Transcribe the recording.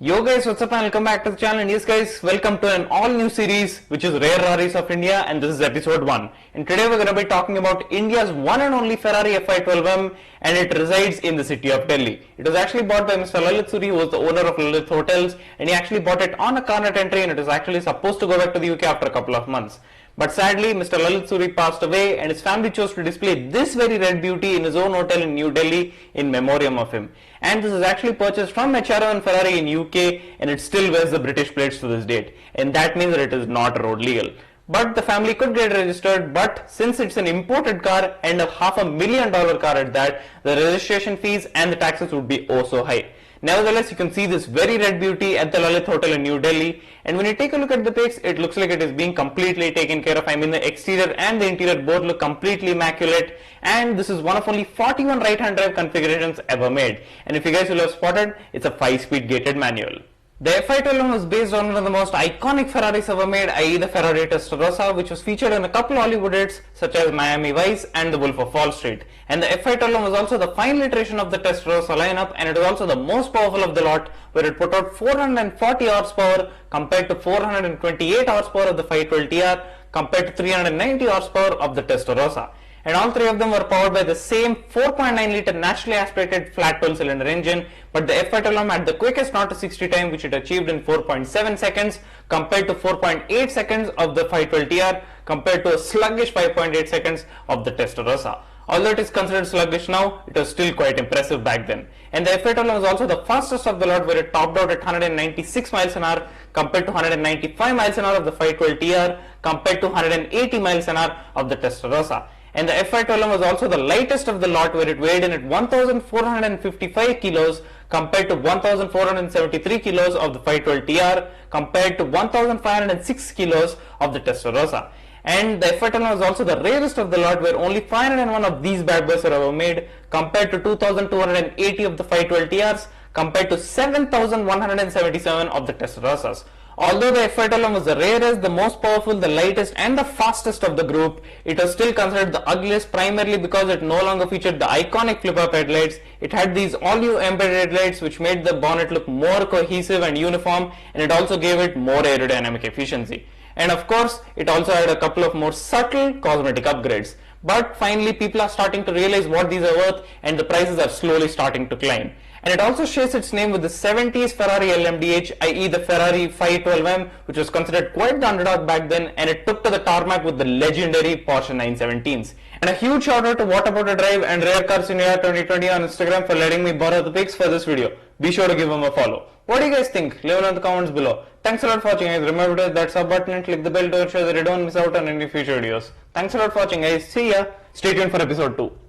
Yo guys, what's up and welcome back to the channel. And yes guys, welcome to an all new series which is Rare Raris of India, and this is episode 1. And today we're going to be talking about India's one and only Ferrari F512M, and it resides in the city of Delhi. It was actually bought by Mr. Lalit Suri, who was the owner of Lalit Hotels, and he actually bought it on a carnet entry, and it is actually supposed to go back to the UK after a couple of months. But sadly, Mr. Lalit Suri passed away, and his family chose to display this very red beauty in his own hotel in New Delhi in memoriam of him. And this is actually purchased from HRO and Ferrari in UK, and it still wears the British plates to this date. And that means that it is not road legal. But the family could get registered, but since it's an imported car and a $500,000 car at that, the registration fees and the taxes would be oh so high. Nevertheless, you can see this very red beauty at the Lalit Hotel in New Delhi, and when you take a look at the pics, it looks like it is being completely taken care of. I mean, the exterior and the interior both look completely immaculate, and this is one of only 41 right-hand drive configurations ever made. And if you guys will have spotted, it's a 5-speed gated manual. The F512M was based on one of the most iconic Ferraris ever made, i.e. the Ferrari Testarossa, which was featured in a couple Hollywood hits such as Miami Vice and The Wolf of Wall Street. And the F512M was also the final iteration of the Testarossa lineup, and it was also the most powerful of the lot, where it put out 440 horsepower compared to 428 horsepower of the 512TR compared to 390 horsepower of the Testarossa. And all three of them were powered by the same 4.9 litre naturally aspirated flat 12 cylinder engine, but the F512M had the quickest 0 to 60 time, which it achieved in 4.7 seconds compared to 4.8 seconds of the 512TR compared to a sluggish 5.8 seconds of the Testarossa. Although it is considered sluggish now, it was still quite impressive back then. And the F512M was also the fastest of the lot, where it topped out at 196 miles an hour compared to 195 miles an hour of the 512TR compared to 180 miles an hour of the Testarossa. And the F512M was also the lightest of the lot, where it weighed in at 1,455 kilos compared to 1,473 kilos of the 512TR compared to 1,506 kilos of the Testarossa. And the F512M was also the rarest of the lot, where only 501 of these bad boys were ever made compared to 2,280 of the 512TRs compared to 7,177 of the Testarossas. Although the F512M was the rarest, the most powerful, the lightest and the fastest of the group, it was still considered the ugliest, primarily because it no longer featured the iconic flip-up headlights. It had these all-new embedded headlights which made the bonnet look more cohesive and uniform, and it also gave it more aerodynamic efficiency. And of course, it also had a couple of more subtle cosmetic upgrades. But finally, people are starting to realize what these are worth, and the prices are slowly starting to climb. And it also shares its name with the 70s Ferrari LMDH, i.e. the Ferrari F512M, which was considered quite the underdog back then, and it took to the tarmac with the legendary Porsche 917s. And a huge shout out to What About a Drive and Rare Cars in India 2020 on Instagram for letting me borrow the pics for this video. Be sure to give them a follow. What do you guys think? Leave it in the comments below. Thanks a lot for watching guys. Remember to hit that sub button and click the bell to ensure that you don't miss out on any future videos. Thanks a lot for watching guys. See ya. Stay tuned for episode 2.